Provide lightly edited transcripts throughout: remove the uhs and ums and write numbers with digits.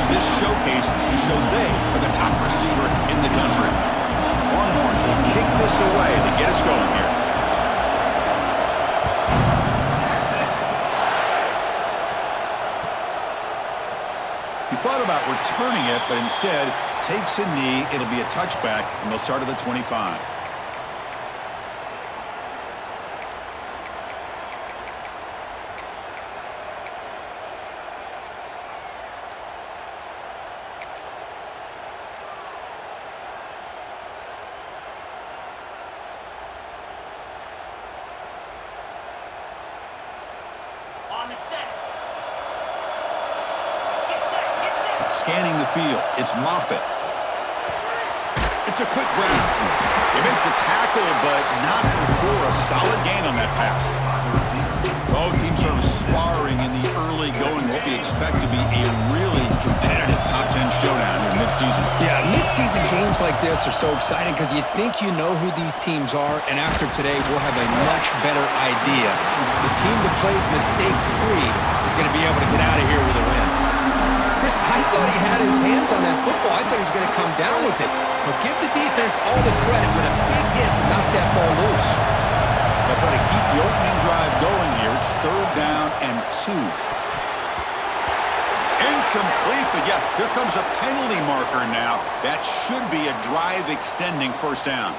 this showcase to show they are the top receiver in the country. Longhorns will kick this away to get us going here. He thought about returning it, but instead takes a knee. It'll be a touchback, and they'll start at the 25. Scanning the field, it's Moffitt. It's a quick grab. They make the tackle, but not before a solid gain on that pass. Both teams sort of sparring in the early going, what we expect to be a really competitive top 10 showdown in midseason. Yeah, midseason games like this are so exciting because you think you know who these teams are, and after today, we'll have a much better idea. The team that plays mistake-free is going to be able to get out of here with a win. Chris, I thought he had his hands on that football. I thought he was going to come down with it. But give the defense all the credit with a big hit to knock that ball loose. They'll try to keep the opening drive going here. It's 3rd down and 2. Incomplete, but yeah, here comes a penalty marker now. That should be a drive-extending 1st down.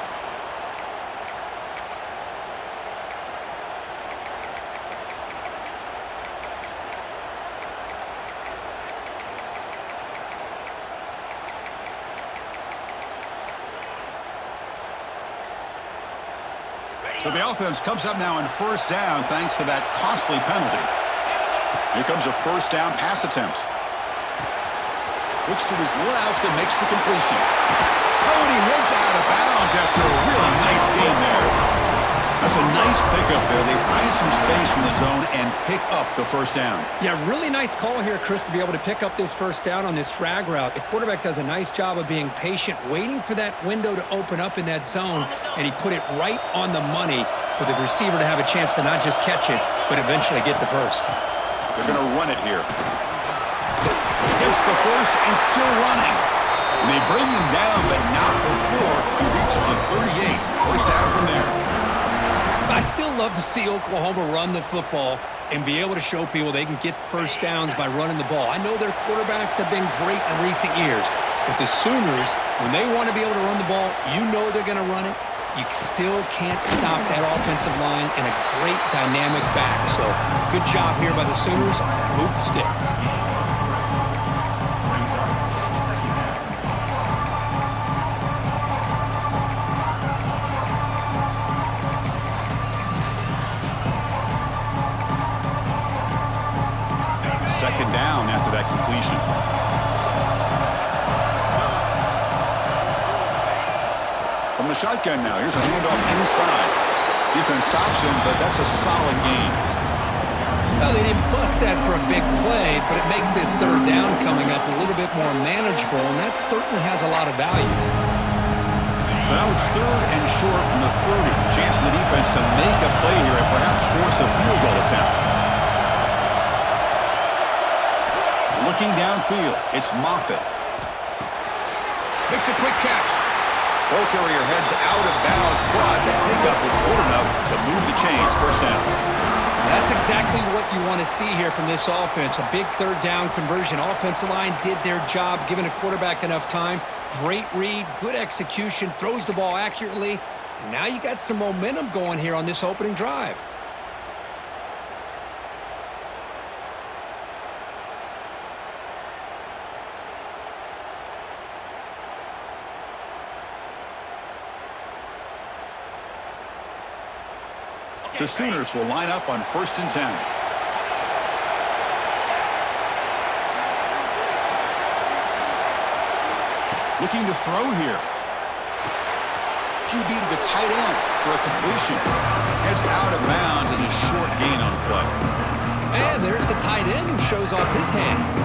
So the offense comes up now on 1st down thanks to that costly penalty. Here comes a 1st down pass attempt. Looks to his left and makes the completion. Oh, and he heads out of bounds after a really nice gain there. That's a nice pickup there. They find some space in the zone and pick up the 1st down. Yeah, really nice call here, Chris, to be able to pick up this 1st down on this drag route. The quarterback does a nice job of being patient, waiting for that window to open up in that zone, and he put it right on the money for the receiver to have a chance to not just catch it, but eventually get the 1st. They're going to run it here. Gets the 1st and still running. And they bring him down, but not before he reaches the 38. 1st down from there. I still love to see Oklahoma run the football and be able to show people they can get 1st downs by running the ball. I know their quarterbacks have been great in recent years, but the Sooners, when they want to be able to run the ball, you know they're going to run it. You still can't stop that offensive line and a great dynamic back. So good job here by the Sooners. Move the sticks. Second down after that completion. From the shotgun now, here's a handoff inside. Defense stops him, but that's a solid gain. Well, they didn't bust that for a big play, but it makes this 3rd down coming up a little bit more manageable, and that certainly has a lot of value. So now it's 3rd and short from the 30. Chance for the defense to make a play here and perhaps force a field goal attempt. Looking downfield, it's Moffitt. Makes a quick catch. Ball carrier heads out of bounds, but the pickup is good enough to move the chains. 1st down. That's exactly what you want to see here from this offense. A big 3rd down conversion. Offensive line did their job, giving a quarterback enough time. Great read, good execution, throws the ball accurately. And now you got some momentum going here on this opening drive. The Sooners will line up on 1st and 10. Looking to throw here. QB to the tight end for a completion. Heads out of bounds as a short gain on the play. And there's the tight end who shows off his hands.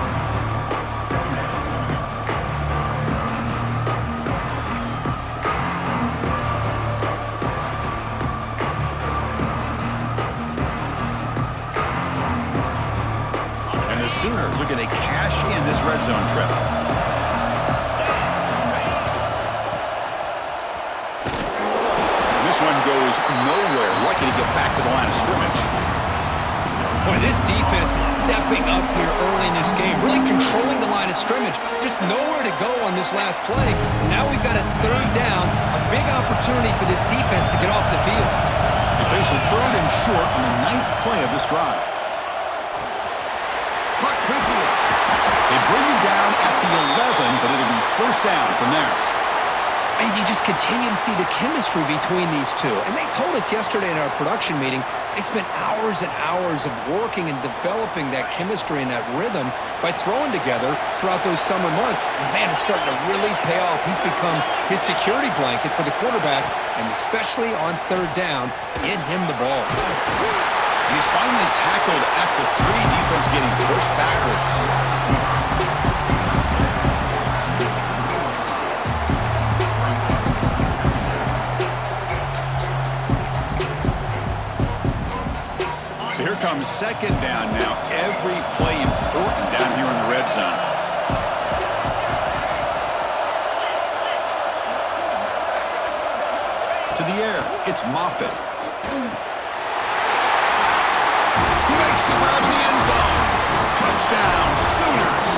Sooners are going to cash in this red zone trip. there. This one goes nowhere. Lucky to get back to the line of scrimmage. Boy, this defense is stepping up here early in this game, really controlling the line of scrimmage. Just nowhere to go on this last play. And now we've got a third down, a big opportunity for this defense to get off the field. They face a third and short on the 9th play of this drive. Clock quickly. They bring it down at the 11, but it'll be first down from there. And you just continue to see the chemistry between these two. And they told us yesterday in our production meeting, they spent hours and hours of working and developing that chemistry and that rhythm by throwing together throughout those summer months. And, man, it's starting to really pay off. He's become his security blanket for the quarterback, and especially on third down, get him the ball. He's finally tackled at the 3. Defense getting pushed backwards. So here comes second down now. Every play important down here in the red zone. To the air, it's Moffitt. He makes the grab in the end zone. Touchdown, Sooners.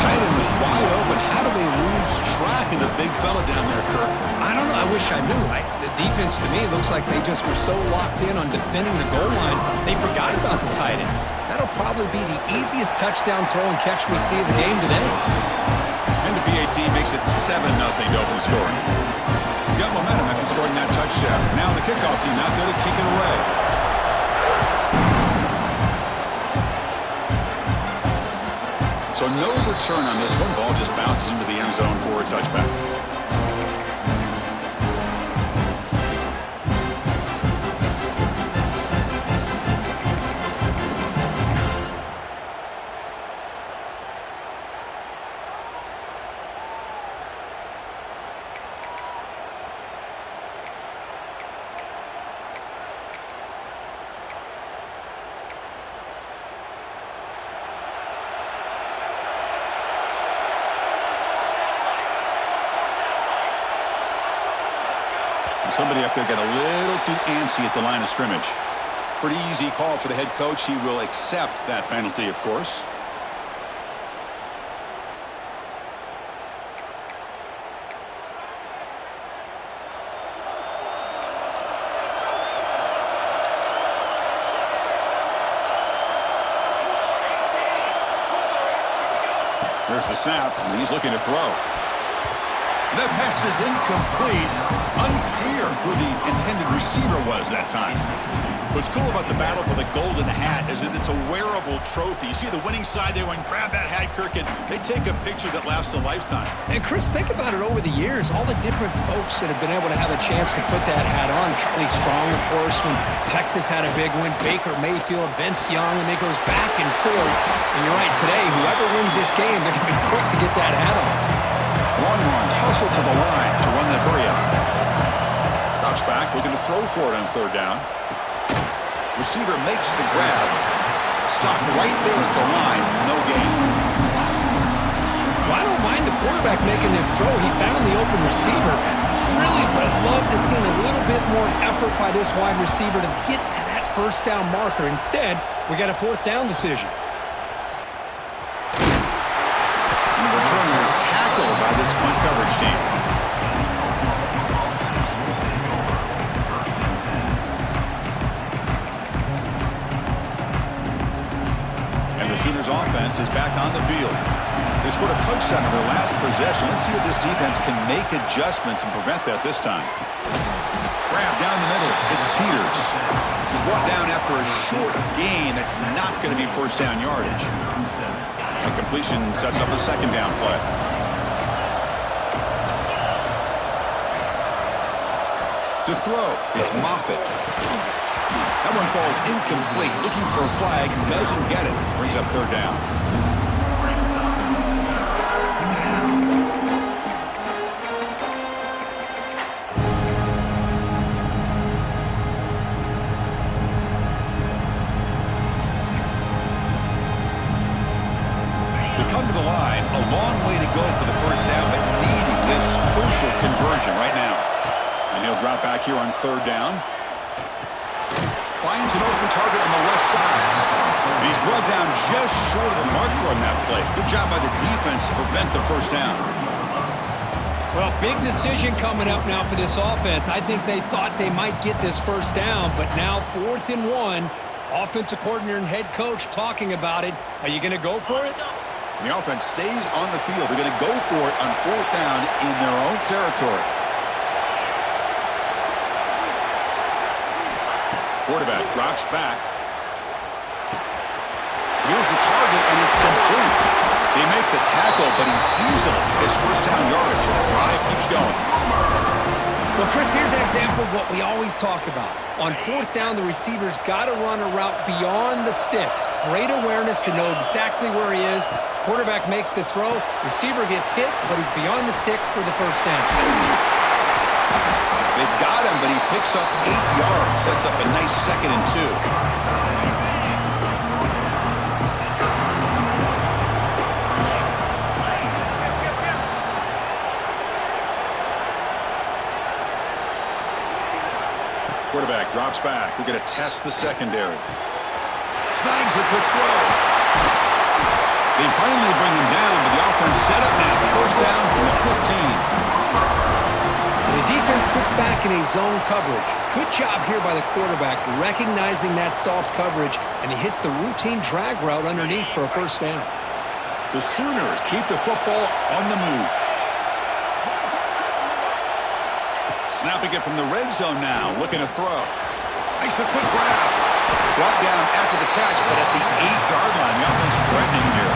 Tight end was wide open. How do they lose track of the big fella down there, Kirk? I don't know. I wish I knew. The defense, to me, looks like they just were so locked in on defending the goal line, they forgot about the tight end. That'll probably be the easiest touchdown throw and catch we see of the game today. And the BAT makes it 7-0 to open scoring. Got momentum after scoring that touchdown. Now the kickoff team out there to kick it away. So no return on this one. Ball just bounces into the end zone for a touchback. Somebody up there got a little too antsy at the line of scrimmage. Pretty easy call for the head coach. He will accept that penalty, of course. There's the snap, and he's looking to throw. That pass is incomplete. Unclear who the intended receiver was that time. What's cool about the battle for the golden hat is that it's a wearable trophy. You see the winning side, they went and grab that hat, Kirk, and they take a picture that lasts a lifetime. And, Chris, think about it over the years. All the different folks that have been able to have a chance to put that hat on. Charlie Strong, of course, when Texas had a big win. Baker Mayfield, Vince Young, and it goes back and forth. And you're right, today, whoever wins this game, they're going to be quick to get that hat on. Long runs, hustle to the line to run that hurry up. Drops back, looking to throw for it on third down. Receiver makes the grab. Stopped right there at the line. No gain. Well, I don't mind the quarterback making this throw. He found the open receiver. Really would have loved to see a little bit more effort by this wide receiver to get to that first down marker. Instead, we got a fourth down decision. And the returner is tackled by this punt coverage team. And the Sooners offense is back on the field. They scored a touchdown in their last possession. Let's see if this defense can make adjustments and prevent that this time. Grab down the middle. It's Peters. He's brought down after a short gain. That's not going to be first down yardage. A completion sets up a second down play. To throw, it's Moffitt. That one falls incomplete. Looking for a flag, doesn't get it. Brings up third down. They come to the line. right, a long way to go for the first down, but needing this crucial conversion right now. And he'll drop back here on third down. Finds an open target on the left side. And he's brought down just short of the marker on that play. Good job by the defense to prevent the first down. Well, big decision coming up now for this offense. I think they thought they might get this first down, but now 4th and 1. Offensive coordinator and head coach talking about it. Are you going to go for it? The offense stays on the field. They're going to go for it on 4th down in their own territory. Quarterback drops back. Here's the target, and it's complete. They make the tackle, but he easily gets first down yardage, and the drive keeps going. Well, Chris, here's an example of what we always talk about. On 4th down, the receiver's got to run a route beyond the sticks. Great awareness to know exactly where he is. Quarterback makes the throw. Receiver gets hit, but he's beyond the sticks for the first down. They've got him, but he picks up 8 yards. Sets up a nice 2nd and 2. Quarterback drops back. We're going to test the secondary. Snags the quick throw. They finally bring him down, but the offense set up now. First down from the 15. The defense sits back in a zone coverage. Good job here by the quarterback recognizing that soft coverage, and he hits the routine drag route underneath for a first down. The Sooners keep the football on the move. Snapping it from the red zone now, looking to throw. Makes a quick grab. Brought down after the catch, but at the 8-yard line, the offense threatening here.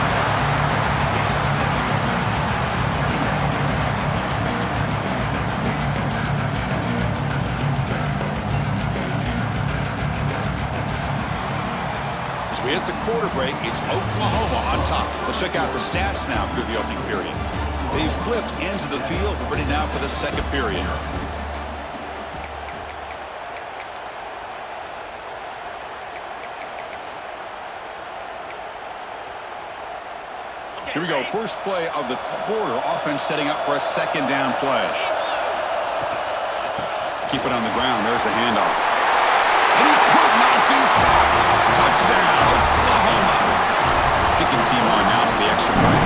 As we hit the quarter break, it's Oklahoma on top. Let's check out the stats now through the opening period. They've flipped into the field. We're ready now for the second period. Here we go, first play of the quarter. Offense setting up for a second down play. Keep it on the ground. There's the handoff. And he could not be stopped. Touchdown, Oklahoma. Kicking team on now for the extra point.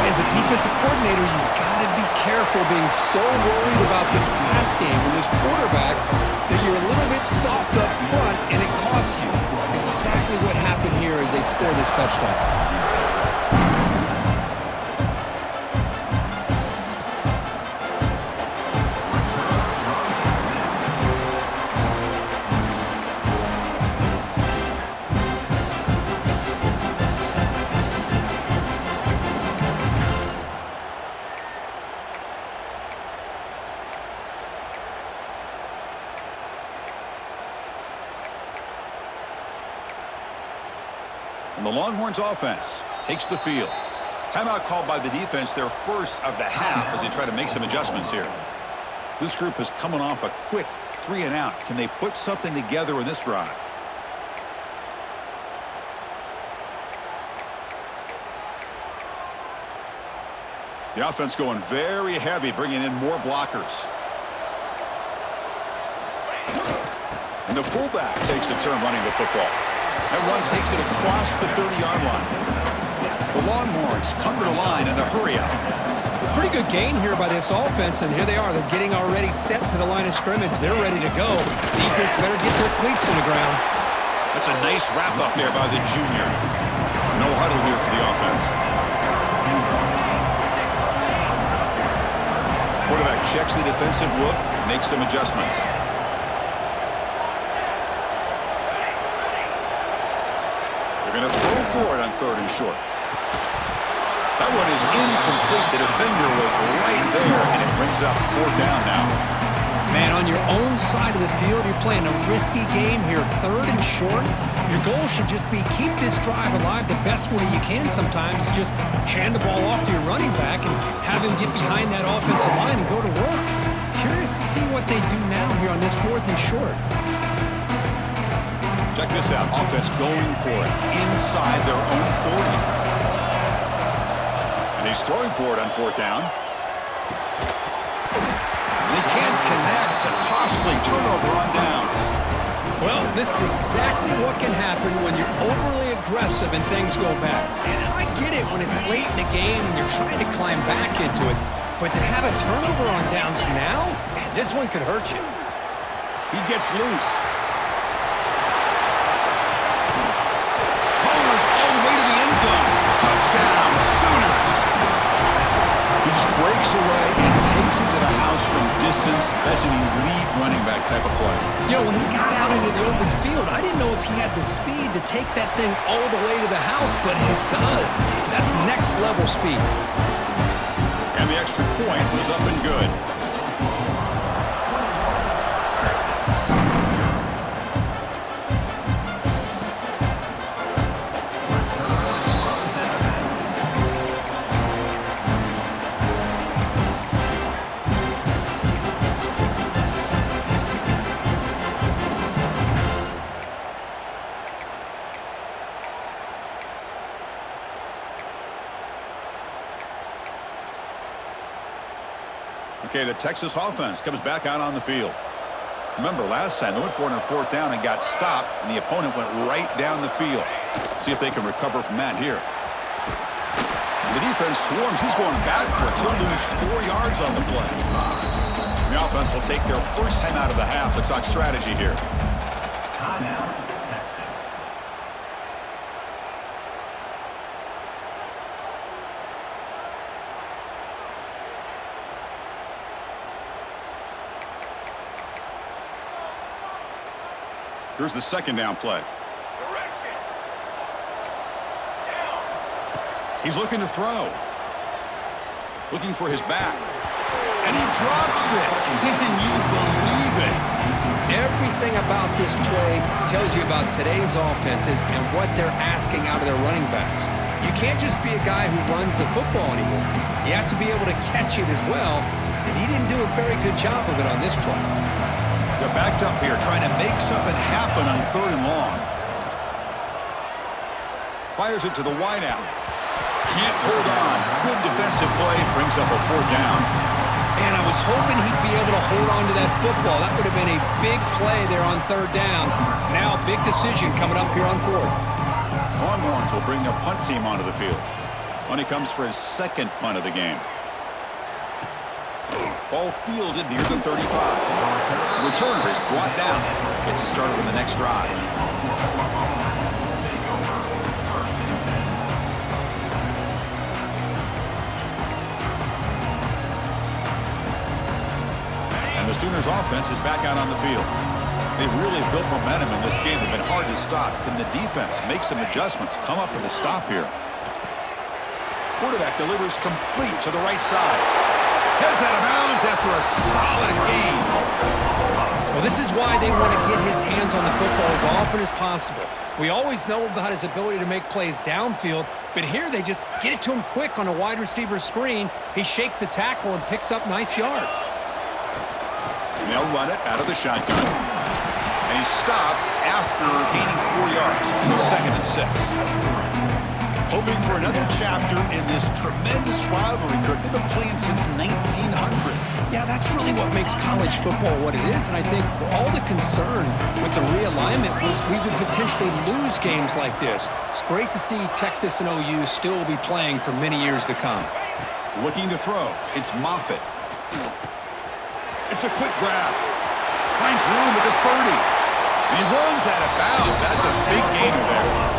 Boy, as a defensive coordinator, you've got to be careful being so worried about this pass game with this quarterback that you're a little bit soft up front and it costs you. That's exactly what happened here as they score this touchdown. And the Longhorns offense takes the field. Timeout called by the defense, their first of the half as they try to make some adjustments here. This group is coming off a quick 3-and-out. Can they put something together in this drive? The offense going very heavy, bringing in more blockers. And the fullback takes a turn running the football. That run takes it across the 30-yard line. The Longhorns come to the line in the hurry-up. Pretty good gain here by this offense, and here they are. They're getting already set to the line of scrimmage. They're ready to go. Defense better get their cleats in the ground. That's a nice wrap-up there by the junior. No huddle here for the offense. Quarterback checks the defensive look, makes some adjustments. They're going to throw for it on 3rd and short. That one is incomplete. The defender was right there, and it brings up 4th down now. Man, on your own side of the field, you're playing a risky game here. 3rd and short. Your goal should just be keep this drive alive the best way you can sometimes. Just hand the ball off to your running back and have him get behind that offensive line and go to work. Curious to see what they do now here on this 4th and short. Check this out. Offense going for it inside their own 40. He's throwing for it on fourth down. They can't connect. A costly turnover on downs. Well, this is exactly what can happen when you're overly aggressive and things go bad. And I get it when it's late in the game and you're trying to climb back into it. But to have a turnover on downs now, man, this one could hurt you. He gets loose. Mowers all the way to the end zone. Touchdown, Sooners. He just breaks away and takes it to the house from distance. That's an elite running back type of play. You know, when he got out into the open field, I didn't know if he had the speed to take that thing all the way to the house, but he does. That's next level speed. And the extra point was up and good. Okay, the Texas offense comes back out on the field. Remember, last time they went for it on fourth down and got stopped, and the opponent went right down the field. See if they can recover from that here. And the defense swarms. He's going backwards. He'll lose 4 yards on the play. The offense will take their first time out of the half to talk strategy here. Timeout, Texas. Here's the second down play. He's looking to throw. Looking for his back. And he drops it. Can you believe it? Everything about this play tells you about today's offenses and what they're asking out of their running backs. You can't just be a guy who runs the football anymore. You have to be able to catch it as well, and he didn't do a very good job of it on this play. They're backed up here trying to make something happen on third and long. Fires it to the wideout. Can't hold on. Good defensive play. Brings up a fourth down. And I was hoping he'd be able to hold on to that football. That would have been a big play there on third down. Now, big decision coming up here on fourth. Longhorns will bring their punt team onto the field. When he comes for his second punt of the game. Ball fielded near the 35. Returner is brought down. Gets us started on the next drive. And the Sooners offense is back out on the field. They've really built momentum in this game. It's been hard to stop. Can the defense make some adjustments? Come up with a stop here. Quarterback delivers complete to the right side. Heads out of bounds after a solid gain. Well, this is why they want to get his hands on the football as often as possible. We always know about his ability to make plays downfield, but here they just get it to him quick on a wide receiver screen. He shakes the tackle and picks up nice yards. And they'll run it out of the shotgun. And he's stopped after gaining 4 yards. So 2nd and 6. Hoping for another chapter in this tremendous rivalry, Kirk. They've been playing since 1900. Yeah, that's really what makes college football what it is. And I think all the concern with the realignment was we would potentially lose games like this. It's great to see Texas and OU still be playing for many years to come. Looking to throw. It's Moffitt. It's a quick grab. Finds room at the 30. And he runs out of bounds. That's a big gainer there.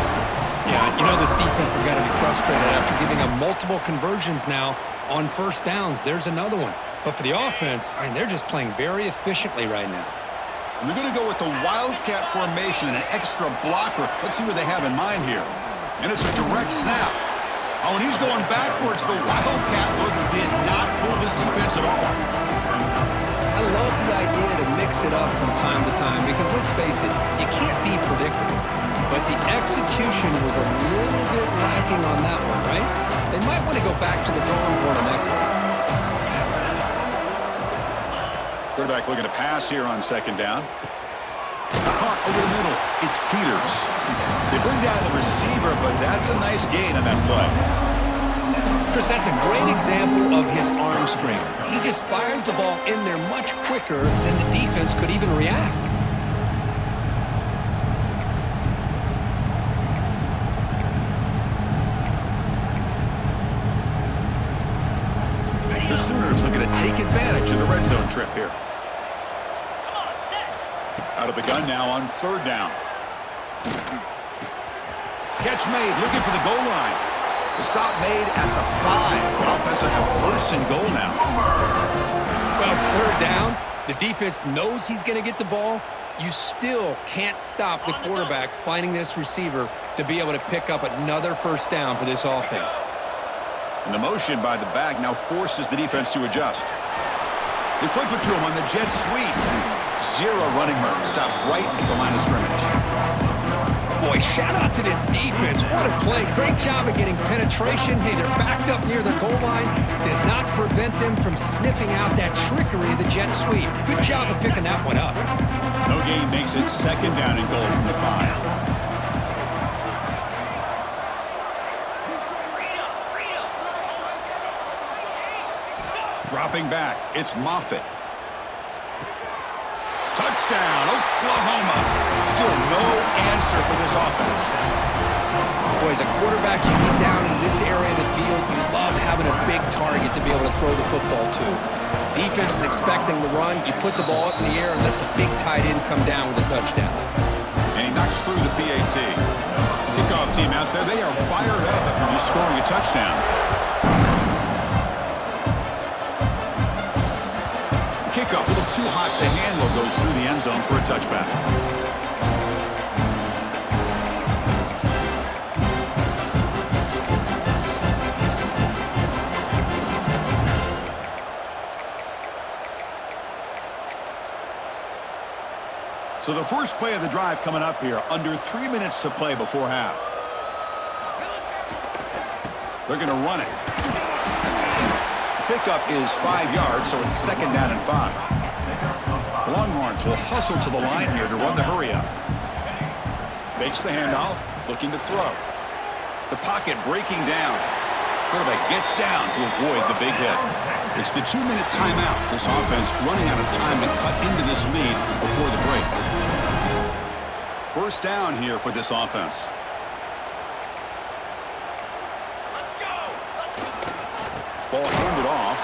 Yeah, you know this defense has got to be frustrated after giving up multiple conversions now on first downs. There's another one. But for the offense, man, they're just playing very efficiently right now. And they're going to go with the Wildcat formation and an extra blocker. Let's see what they have in mind here. And it's a direct snap. Oh, and he's going backwards. The Wildcat look did not fool this defense at all. I love the idea to mix it up from time to time because, let's face it, you can't be predictable. But the execution was a little bit lacking on that one, right? They might want to go back to the drawing board on that call. Quarterback looking to pass here on 2nd down. Caught over the middle. It's Peters. They bring down the receiver, but that's a nice gain on that play. Chris, that's a great example of his arm strength. He just fired the ball in there much quicker than the defense could even react. The Sooners looking to take advantage of the red zone trip here. Out of the gun now on 3rd down. Catch made, looking for the goal line. The stop made at the 5. The offense will have 1st and goal now. Well, it's 3rd down. The defense knows he's going to get the ball. You still can't stop the quarterback finding this receiver to be able to pick up another 1st down for this offense. And the motion by the back now forces the defense to adjust. They flip it to him on the jet sweep. 0 running room. Stopped right at the line of scrimmage. Boy, shout out to this defense. What a play. Great job of getting penetration. Hey, they're backed up near their goal line. Does not prevent them from sniffing out that trickery of the jet sweep. Good job of picking that one up. No gain makes it 2nd down and goal from the 5. Dropping back, it's Moffitt. Touchdown, Oklahoma. Still no answer for this offense. Boy, as a quarterback, you get down into this area of the field, you love having a big target to be able to throw the football to. Defense is expecting the run. You put the ball up in the air and let the big tight end come down with a touchdown. And he knocks through the PAT. Kickoff team out there, they are fired up after just scoring a touchdown. Kickoff, a little too hot to handle, goes through the end zone for a touchback. So the first play of the drive coming up here, under 3 minutes to play before half. They're going to run it. Pickup is 5 yards, so it's 2nd down and 5. The Longhorns will hustle to the line here to run the hurry up. Fakes the handoff, looking to throw. The pocket breaking down. Quarterback gets down to avoid the big hit. It's the 2-minute timeout. This offense running out of time to cut into this lead before the break. 1st down here for this offense. Ball handed off.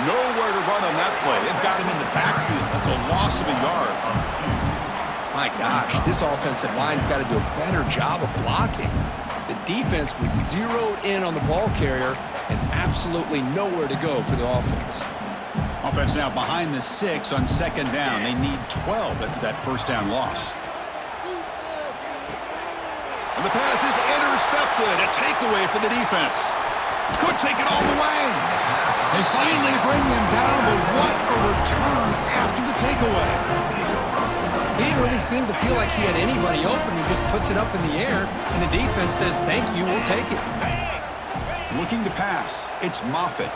Nowhere to run on that play. They've got him in the backfield. That's a loss of a yard. My gosh, this offensive line's got to do a better job of blocking. The defense was zeroed in on the ball carrier and absolutely nowhere to go for the offense. Offense now behind the 6 on 2nd down. They need 12 after that 1st down loss. And the pass is intercepted. A takeaway for the defense. Could take it all the way. They finally bring him down, but what a return after the takeaway. He didn't really seem to feel like he had anybody open. He just puts it up in the air, and the defense says, thank you, we'll take it. Looking to pass. It's Moffitt.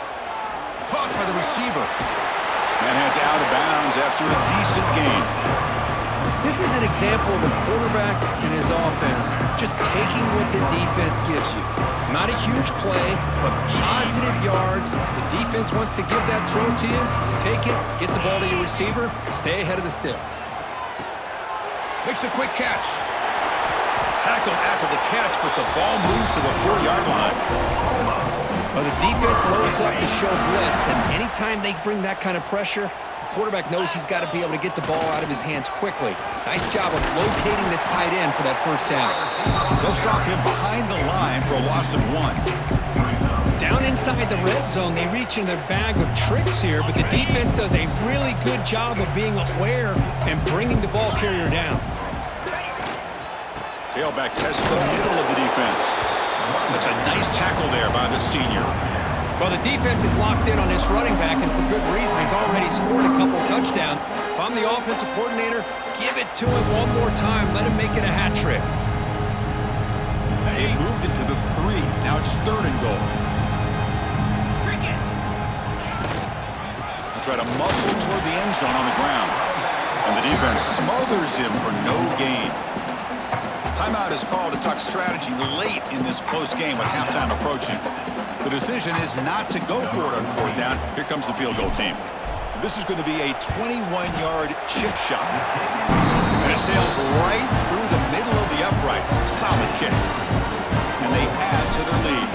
Caught by the receiver. And heads out of bounds after a decent gain. This is an example of a quarterback and his offense just taking what the defense gives you. Not a huge play, but positive yards. The defense wants to give that throw to you. Take it, get the ball to your receiver, stay ahead of the sticks. Makes a quick catch. Tackle after the catch, but the ball moves to the 4-yard line. Well, the defense loads up to show blitz, and anytime they bring that kind of pressure, the quarterback knows he's got to be able to get the ball out of his hands quickly. Nice job of locating the tight end for that 1st down. They'll stop him behind the line for a loss of 1. Down inside the red zone, they reach in their bag of tricks here, but the defense does a really good job of being aware and bringing the ball carrier down. Tailback tests the middle of the defense. That's a nice tackle there by the senior. Well, the defense is locked in on this running back, and for good reason. He's already scored a couple touchdowns. If I'm the offensive coordinator, give it to him one more time. Let him make it a hat trick. They moved it to the 3. Now it's 3rd and goal. They try to muscle toward the end zone on the ground. And the defense smothers him for no gain. Timeout is called to talk strategy late in this close game with halftime approaching. The decision is not to go for it on fourth down. Here comes the field goal team. This is going to be a 21-yard chip shot. And it sails right through the middle of the uprights. Solid kick. And they add to their lead.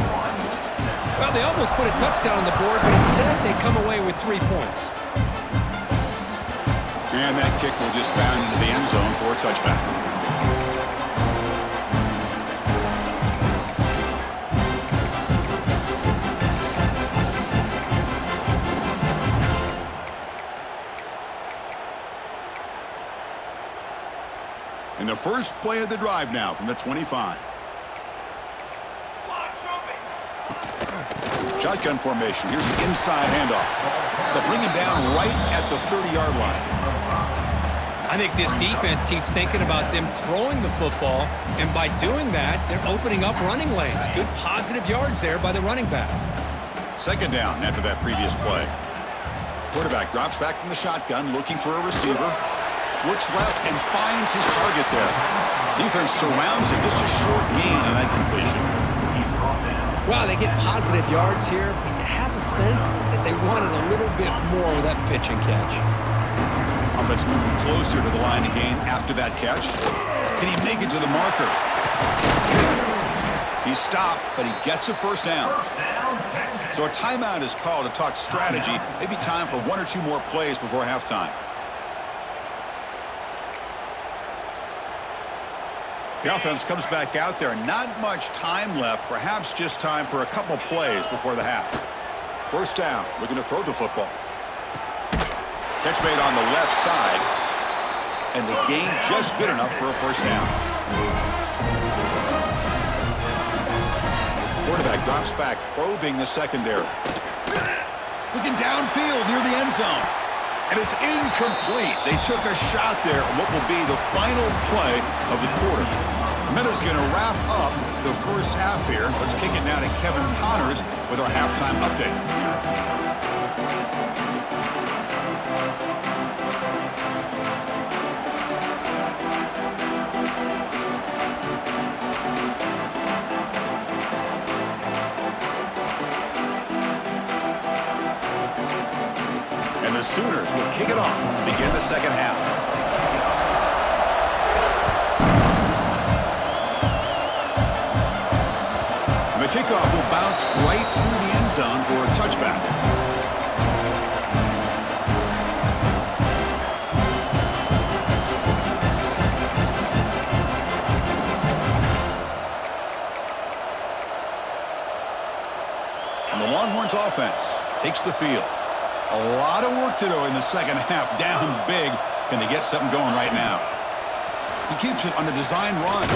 Well, they almost put a touchdown on the board, but instead they come away with 3 points. And that kick will just bound into the end zone for a touchback. In the first play of the drive now from the 25. Shotgun formation. Here's an inside handoff. They'll bring him down right at the 30-yard line. I think this defense keeps thinking about them throwing the football, and by doing that, they're opening up running lanes. Good positive yards there by the running back. Second down after that previous play. Quarterback drops back from the shotgun, looking for a receiver. Looks left and finds his target there. Defense surrounds him. Just a short gain on that completion. Wow, they get positive yards here, but you have a sense that they wanted a little bit more with that pitch and catch. Offense moving closer to the line again after that catch. Can he make it to the marker? He stopped, but he gets a first down. So a timeout is called to talk strategy. Maybe time for 1 or 2 more plays before halftime. The offense comes back out there. Not much time left. Perhaps just time for a couple plays before the half. First down. Looking to throw the football. Catch made on the left side. And the gain just good enough for a first down. Quarterback drops back, probing the secondary. Looking downfield near the end zone. And it's incomplete. They took a shot there on what will be the final play of the quarter. The Miners going to wrap up the first half here. Let's kick it now to Kevin Connors with our halftime update. And the Sooners will kick it off to begin the second half. The kickoff will bounce right through the end zone for a touchback. And the Longhorns offense takes the field. A lot of work to do in the second half. Down big. Can they get something going right now? He keeps it on the design run.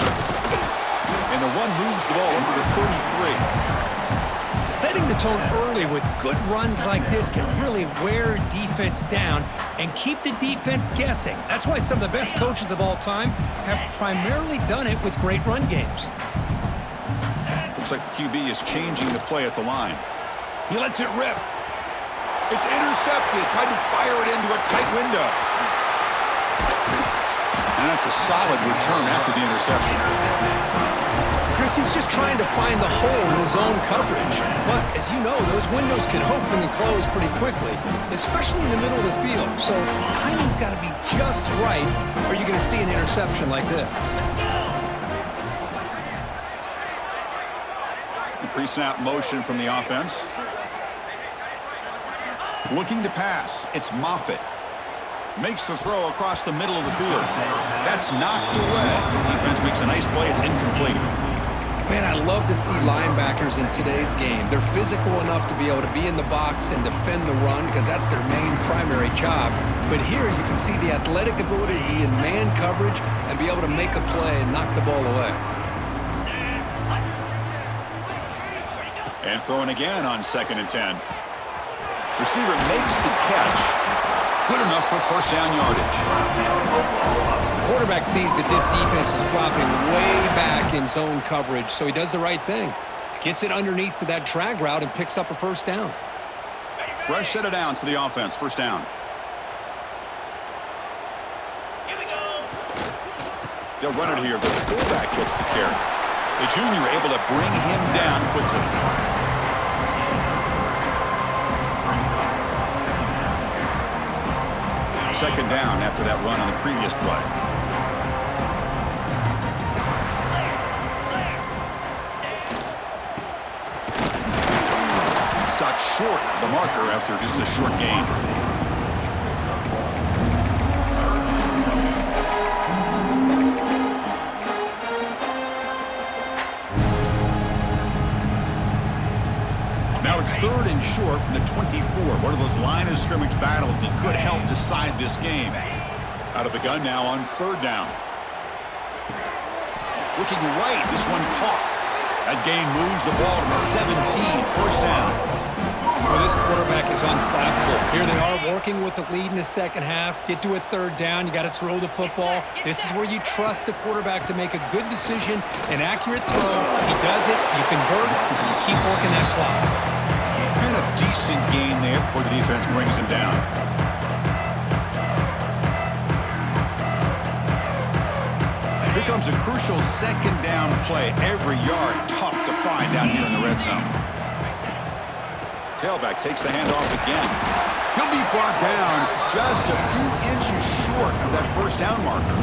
And the one moves the ball into the 33. Setting the tone early with good runs like this can really wear defense down and keep the defense guessing. That's why some of the best coaches of all time have primarily done it with great run games. Looks like the QB is changing the play at the line. He lets it rip. It's intercepted. Tried to fire it into a tight window. And that's a solid return after the interception. Chris, he's just trying to find the hole in his own coverage. But, as you know, those windows can open and close pretty quickly, especially in the middle of the field. So timing's got to be just right, or you're going to see an interception like this. Pre-snap motion from the offense. Looking to pass. It's Moffitt. Makes the throw across the middle of the field. That's knocked away. The defense makes a nice play. It's incomplete. Man, I love to see linebackers in today's game. They're physical enough to be able to be in the box and defend the run because that's their main primary job. But here you can see the athletic ability to be in man coverage and be able to make a play and knock the ball away. And throwing again on 2nd and 10. Receiver makes the catch. Good enough for first down yardage. Quarterback sees that this defense is dropping way back in zone coverage, so he does the right thing. Gets it underneath to that drag route and picks up a first down. Fresh set of downs for the offense. First down. They'll run it here. The fullback gets the carry. The junior able to bring him down quickly. Second down after that run on the previous play. Stopped short of the marker after just a short gain. Now it's third and short from the 24. One of those line of scrimmage battles that could help decide this game. Out of the gun now on third down. Looking right, this one caught. That gain moves the ball to the 17, first down. Well, this quarterback is unflappable. Here they are working with the lead in the second half. Get to a third down, you got to throw the football. This is where you trust the quarterback to make a good decision, an accurate throw. He does it, you convert, and you keep working that clock. And a decent gain there before the defense brings him down. Here comes a crucial second down play. Every yard tough to find out here in the red zone. Tailback takes the handoff again. He'll be brought down just a few inches short of that first down marker.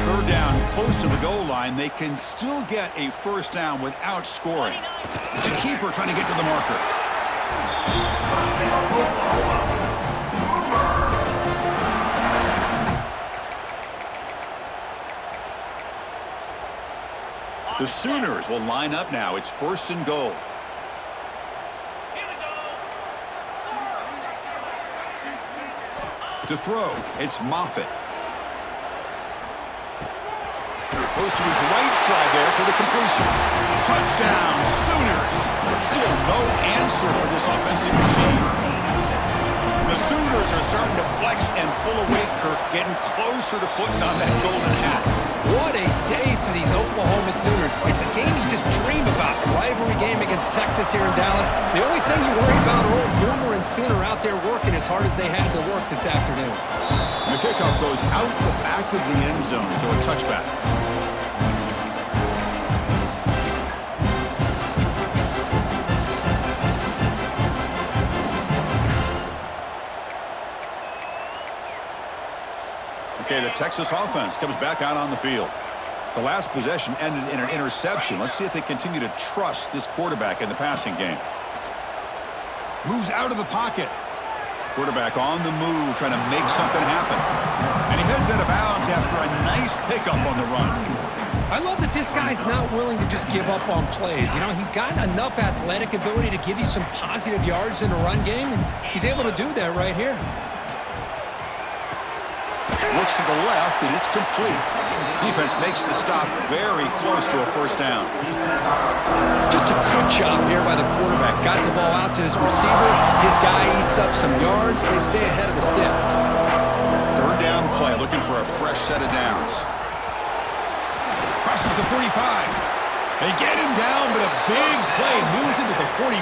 Third down, close to the goal line. They can still get a first down without scoring. It's a keeper trying to get to the marker. The Sooners will line up now. It's first and goal. To throw, it's Moffitt. Goes to his right side there for the completion. Touchdown, Sooners. Still no answer for this offensive machine. The Sooners are starting to flex and pull away, Kirk, getting closer to putting on that golden hat. What a day for these Oklahoma Sooners. It's a game you just dream about. A rivalry game against Texas here in Dallas. The only thing you worry about are old Boomer and Sooner out there working as hard as they had to work this afternoon. And the kickoff goes out the back of the end zone, so a touchback. Okay, the Texas offense comes back out on the field. The last possession ended in an interception. Let's see if they continue to trust this quarterback in the passing game. Moves out of the pocket. Quarterback on the move, trying to make something happen. And he heads out of bounds after a nice pickup on the run. I love that this guy's not willing to just give up on plays. You know, he's got enough athletic ability to give you some positive yards in the run game, and he's able to do that right here. Looks to the left, and it's complete. Defense makes the stop very close to a first down. Just a good job here by the quarterback. Got the ball out to his receiver. His guy eats up some yards. They stay ahead of the sticks. Third down play, looking for a fresh set of downs. Crosses the 45. They get him down, but a big play moves into the 45.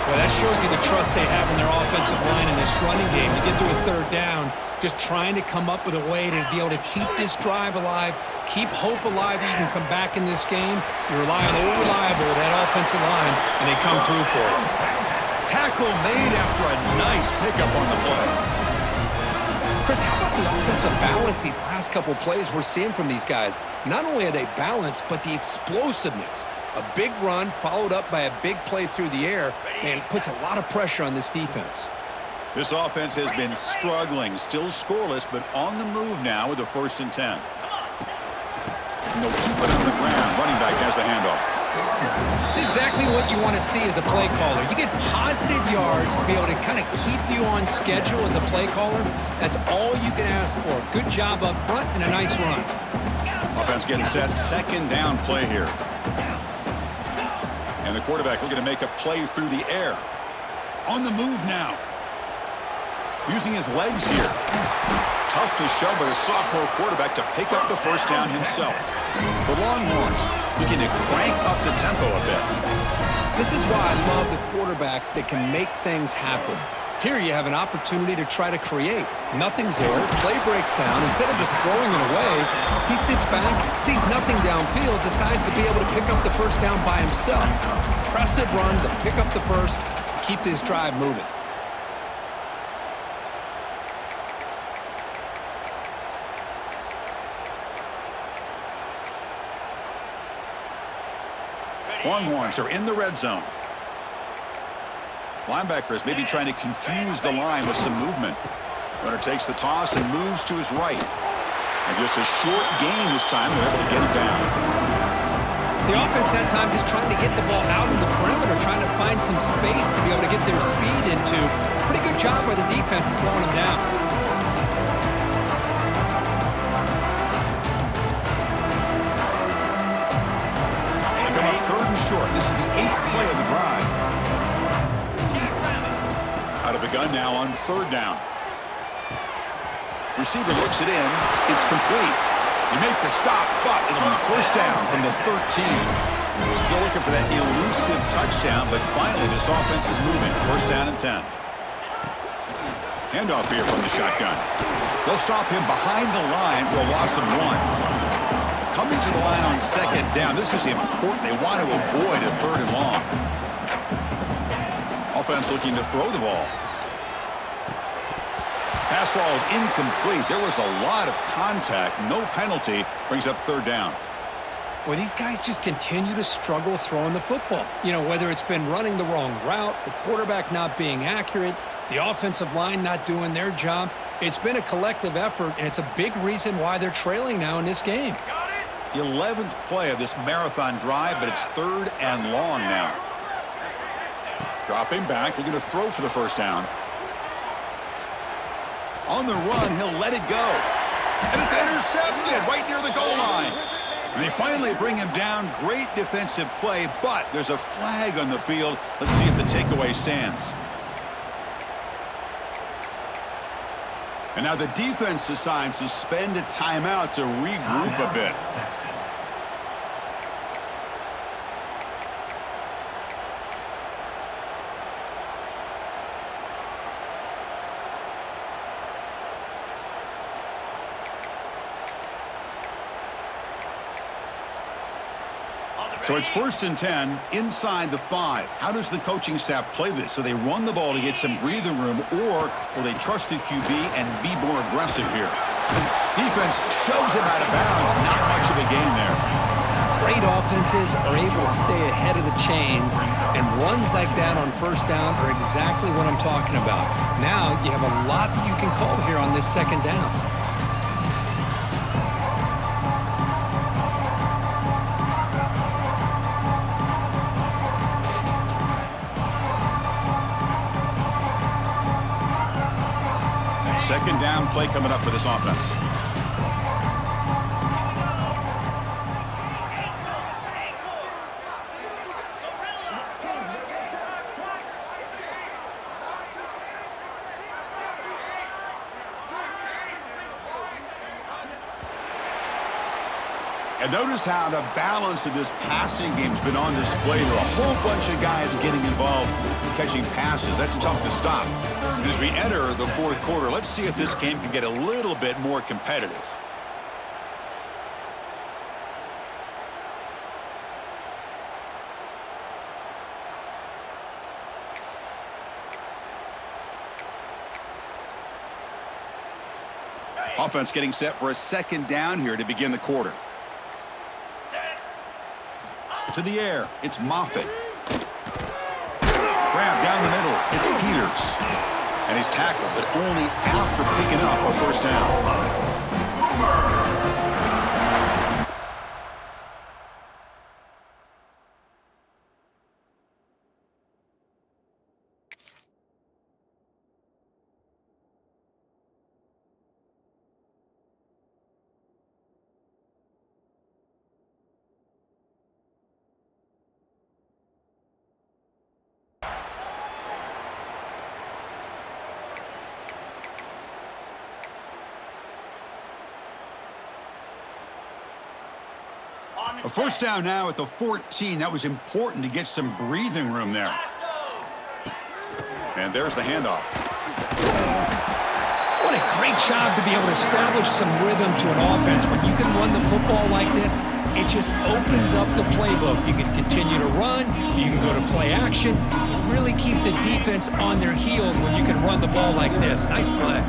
Well, that shows you the trust they have in their offensive line in this running game. You get to a third down, just trying to come up with a way to be able to keep this drive alive, keep hope alive that you can come back in this game. You rely on old reliable, that offensive line, and they come through for it. Tackle made after a nice pickup on the play. Chris, how about the offensive balance these last couple plays we're seeing from these guys? Not only are they balanced, but the explosiveness. A big run followed up by a big play through the air, and it puts a lot of pressure on this defense. This offense has been struggling, still scoreless, but on the move now with a 1st and 10. And they'll keep it on the ground. Running back has the handoff. It's exactly what you want to see as a play caller. You get positive yards to be able to kind of keep you on schedule as a play caller. That's all you can ask for. Good job up front and a nice run. Offense getting set. Second down play here. And the quarterback looking to make a play through the air. On the move now. Using his legs here. Tough to show by the sophomore quarterback to pick up the first down himself. The Longhorns looking to crank up the tempo a bit. This is why I love the quarterbacks that can make things happen. Here you have an opportunity to try to create. Nothing's there. Play breaks down. Instead of just throwing it away, he sits back, sees nothing downfield, decides to be able to pick up the first down by himself. Impressive run to pick up the first, keep this drive moving. Longhorns are in the red zone. Linebackers maybe trying to confuse the line with some movement. Runner takes the toss and moves to his right. And just a short gain this time, they're able to get it down. The offense that time just trying to get the ball out in the perimeter, trying to find some space to be able to get their speed into. Pretty good job by the defense of slowing them down. They come up third and short. This is the 8th play of the drive. Out of the gun now on third down. Receiver looks it in. It's complete. You make the stop, but it'll be first down from the 13. Still looking for that elusive touchdown, but finally this offense is moving. First down and 10. Handoff here from the shotgun. They'll stop him behind the line for a loss of 1. Coming to the line on second down. This is important. They want to avoid a third and long. Offense looking to throw the ball. Pass ball is incomplete. There was a lot of contact. No penalty. Brings up third down. Well, these guys just continue to struggle throwing the football. You know, whether it's been running the wrong route, the quarterback not being accurate, the offensive line not doing their job. It's been a collective effort, and it's a big reason why they're trailing now in this game. The 11th play of this marathon drive, but it's third and long now. Dropping back, looking to throw for the first down. On the run, he'll let it go. And it's intercepted right near the goal line. And they finally bring him down. Great defensive play, but there's a flag on the field. Let's see if the takeaway stands. And now the defense decides to suspend a timeout to regroup a bit. So it's first and 10 inside the 5. How does the coaching staff play this? So they run the ball to get some breathing room, or will they trust the QB and be more aggressive here? Defense shoves him out of bounds. Not much of a gain there. Great offenses are able to stay ahead of the chains, and runs like that on first down are exactly what I'm talking about. Now you have a lot that you can call here on this second down. Second down play coming up for this offense. And notice how the balance of this passing game's been on display. There are a whole bunch of guys getting involved catching passes. That's tough to stop. And as we enter the fourth quarter, let's see if this game can get a little bit more competitive. Offense getting set for a second down here to begin the quarter. To the air, it's Moffitt. Grab down the middle, it's Peters. And he's tackled, but only after picking up a first down. A first down now at the 14. That was important to get some breathing room there. And there's the handoff. What a great job to be able to establish some rhythm to an offense. When you can run the football like this, it just opens up the playbook. You can continue to run. You can go to play action. You really keep the defense on their heels when you can run the ball like this. Nice play.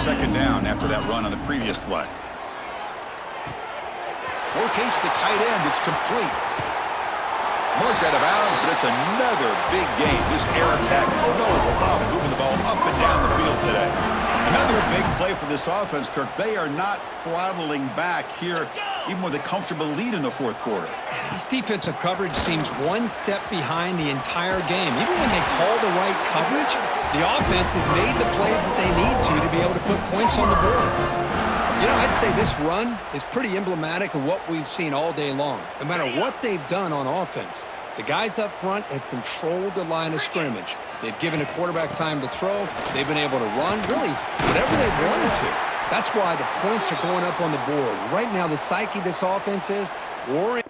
Second down after that run on the previous play. Locates the tight end. It's complete. Marked out of bounds, but it's another big game. This air attack, no problem moving the ball up and down the field today. Another big play for this offense, Kirk. They are not throttling back here, even with a comfortable lead in the fourth quarter. This defensive coverage seems one step behind the entire game. Even when they call the right coverage, the offense has made the plays that they need to be able to put points on the board. You know, I'd say this run is pretty emblematic of what we've seen all day long. No matter what they've done on offense, the guys up front have controlled the line of scrimmage. They've given a quarterback time to throw. They've been able to run, really, whatever they've wanted to. That's why the points are going up on the board. Right now, the psyche of this offense is worrying.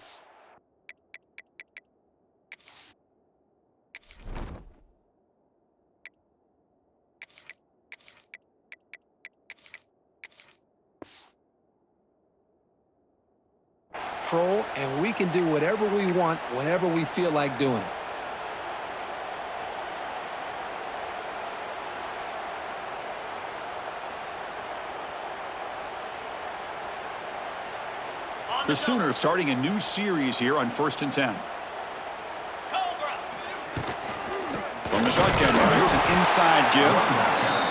And we can do whatever we want whenever we feel like doing it. The Sooners starting a new series here on 1st and 10. From the shotgun now, here's an inside give,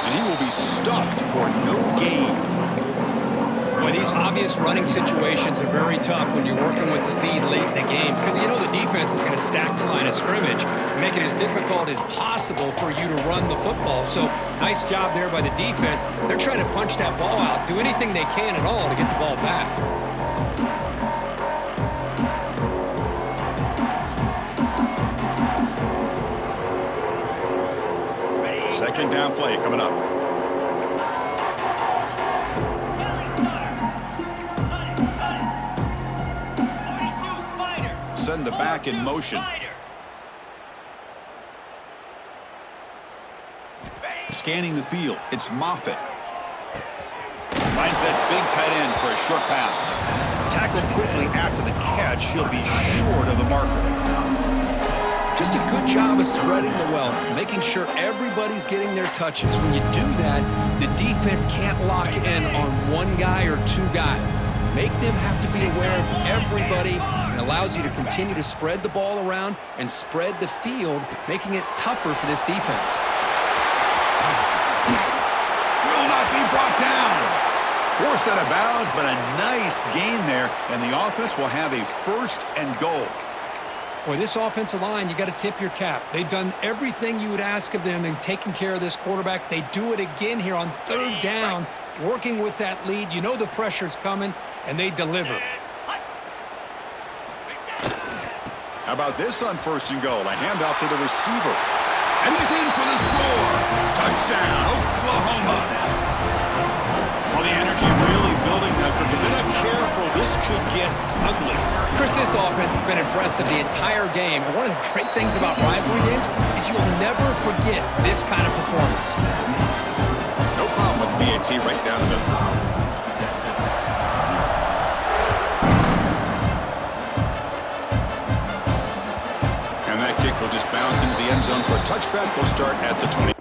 and he will be stuffed for no gain. Boy, these obvious running situations are very tough when you're working with the lead late in the game because you know the defense is going to stack the line of scrimmage, make it as difficult as possible for you to run the football. So nice job there by the defense. They're trying to punch that ball out, do anything they can at all to get the ball back. Second down play coming up. Send the back in motion. Scanning the field, it's Moffitt. Finds that big tight end for a short pass. Tackled quickly after the catch. He'll be short of the marker. Just a good job of spreading the wealth, making sure everybody's getting their touches. When you do that, the defense can't lock in on one guy or two guys. Make them have to be aware of everybody. It allows you to continue to spread the ball around and spread the field, making it tougher for this defense. Will not be brought down. Forced out of bounds, but a nice gain there, and the offense will have a 1st and goal. Boy, this offensive line, you got to tip your cap. They've done everything you would ask of them in taking care of this quarterback. They do it again here on 3rd down, working with that lead. You know the pressure's coming, and they deliver. How about this on 1st and goal? A handoff to the receiver. And he's in for the score. Touchdown, Oklahoma. Well, the energy really building now. If they're not careful, this could get ugly. Chris, this offense has been impressive the entire game. And one of the great things about rivalry games is you'll never forget this kind of performance. No problem with BAT right down the middle. Will just bounce into the end zone for a touchback. Will start at the 20.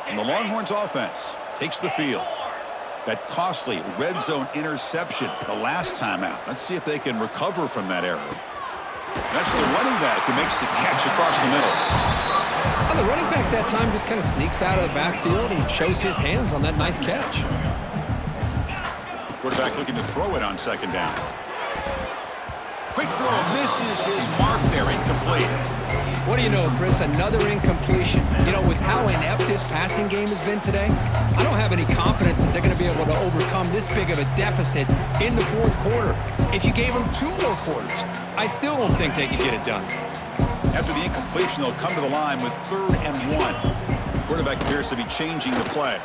And the Longhorns offense takes the field. That costly red zone interception the last time out. Let's see if they can recover from that error. That's the running back who makes the catch across the middle. Well, the running back that time just kind of sneaks out of the backfield and shows his hands on that nice catch. Quarterback looking to throw it on 2nd down. Quick throw misses his mark there, incomplete. What do you know, Chris? Another incompletion. You know, with how inept this passing game has been today, I don't have any confidence that they're going to be able to overcome this big of a deficit in the fourth quarter. If you gave them 2 more quarters, I still don't think they could get it done. After the incompletion, they'll come to the line with 3rd and 1. Quarterback appears to be changing the play.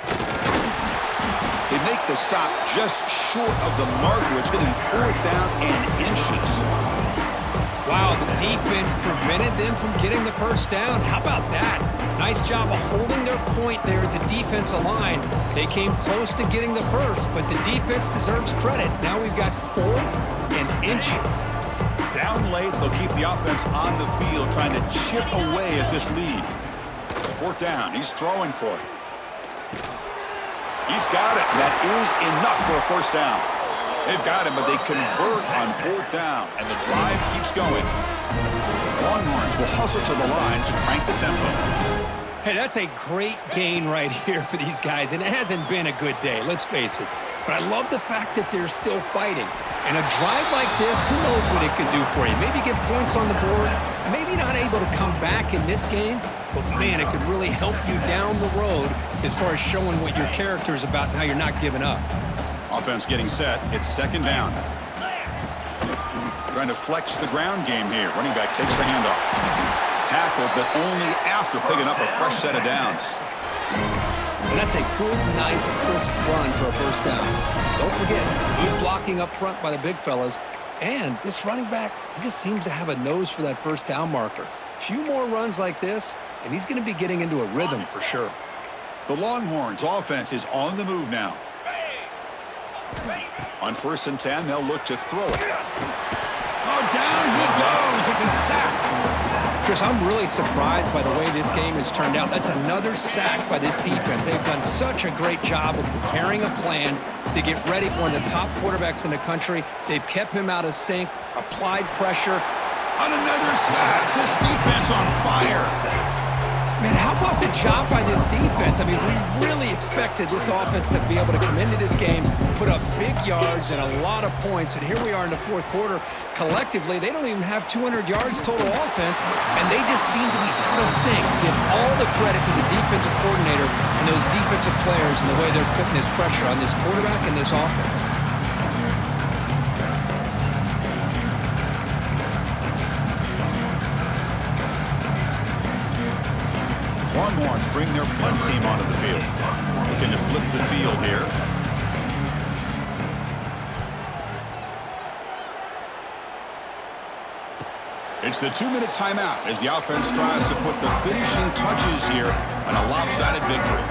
They make the stop just short of the marker. It's going to be 4th down and inches. Wow, the defense prevented them from getting the first down. How about that? Nice job of holding their point there at the defensive line. They came close to getting the first, but the defense deserves credit. Now we've got 4th and inches. Down late, they'll keep the offense on the field, trying to chip away at this lead. 4th down, he's throwing for it. He's got it. That is enough for a first down. They've got him, but they convert on 4th down, and the drive keeps going. Longhorns will hustle to the line to crank the tempo. Hey, that's a great gain right here for these guys, and it hasn't been a good day, let's face it. But I love the fact that they're still fighting. And a drive like this, who knows what it could do for you? Maybe get points on the board, maybe not able to come back in this game, but man, it could really help you down the road as far as showing what your character is about and how you're not giving up. Offense getting set. It's 2nd down. Trying to flex the ground game here. Running back takes the handoff. Tackled, but only after picking up a fresh set of downs. And that's a good, nice, crisp run for a first down. Don't forget, good blocking up front by the big fellas. And this running back, he just seems to have a nose for that first down marker. A few more runs like this, and he's going to be getting into a rhythm for sure. The Longhorns offense is on the move now. On 1st and 10, they'll look to throw it. Oh, down he goes. It's a sack. Chris, I'm really surprised by the way this game has turned out. That's another sack by this defense. They've done such a great job of preparing a plan to get ready for one of the top quarterbacks in the country. They've kept him out of sync, applied pressure. On another sack, this defense on fire. Man, how about the job by this defense? I mean, we really expected this offense to be able to come into this game, put up big yards and a lot of points, and here we are in the fourth quarter. Collectively, they don't even have 200 yards total offense, and they just seem to be out of sync. Give all the credit to the defensive coordinator and those defensive players and the way they're putting this pressure on this quarterback and this offense. Longhorns bring their punt team onto the field. Looking to flip the field here. It's the 2-minute timeout as the offense tries to put the finishing touches here on a lopsided victory.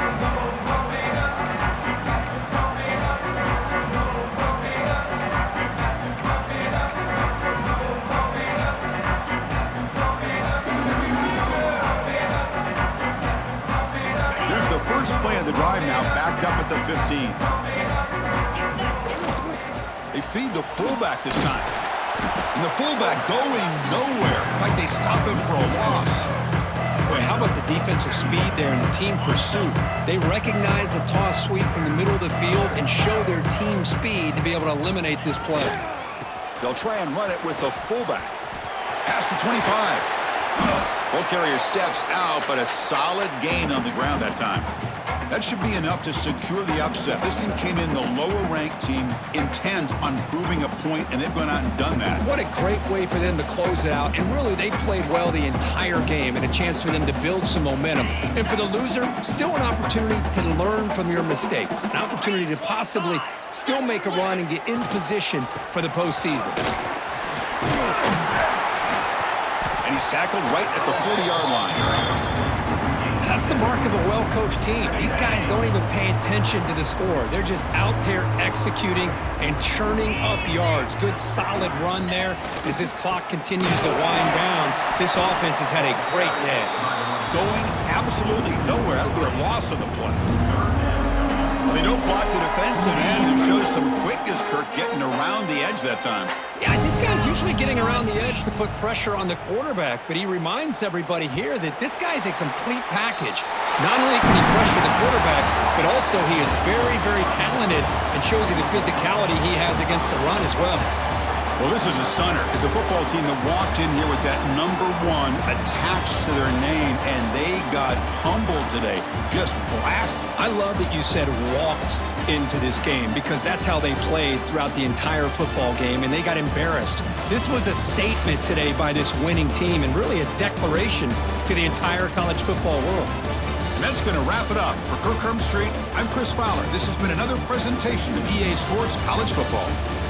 First play of the drive now, backed up at the 15. They feed the fullback this time. And the fullback going nowhere. Like they stop him for a loss. Boy, how about the defensive speed there and the team pursuit? They recognize the toss sweep from the middle of the field and show their team speed to be able to eliminate this play. They'll try and run it with the fullback. Past the 25. Ball carrier steps out, but a solid gain on the ground that time. That should be enough to secure the upset. This team came in the lower-ranked team intent on proving a point, and they've gone out and done that. What a great way for them to close it out. And really, they played well the entire game and a chance for them to build some momentum. And for the loser, still an opportunity to learn from your mistakes. An opportunity to possibly still make a run and get in position for the postseason. And he's tackled right at the 40-yard line. That's the mark of a well-coached team. These guys don't even pay attention to the score. They're just out there executing and churning up yards. Good, solid run there as this clock continues to wind down. This offense has had a great day. Going absolutely nowhere. That'll be a loss on the play. Well, they don't block the defensive end and shows some quickness, Kirk, getting around the edge that time. Yeah, this guy's usually getting around the edge to put pressure on the quarterback, but he reminds everybody here that this guy's a complete package. Not only can he pressure the quarterback, but also he is very, very talented and shows you the physicality he has against the run as well. Well, this is a stunner. It's a football team that walked in here with that number 1 attached to their name, and they got humbled today. Just blasted. I love that you said walked into this game because that's how they played throughout the entire football game, and they got embarrassed. This was a statement today by this winning team and really a declaration to the entire college football world. And that's going to wrap it up. For Kirk Street, I'm Chris Fowler. This has been another presentation of EA Sports College Football.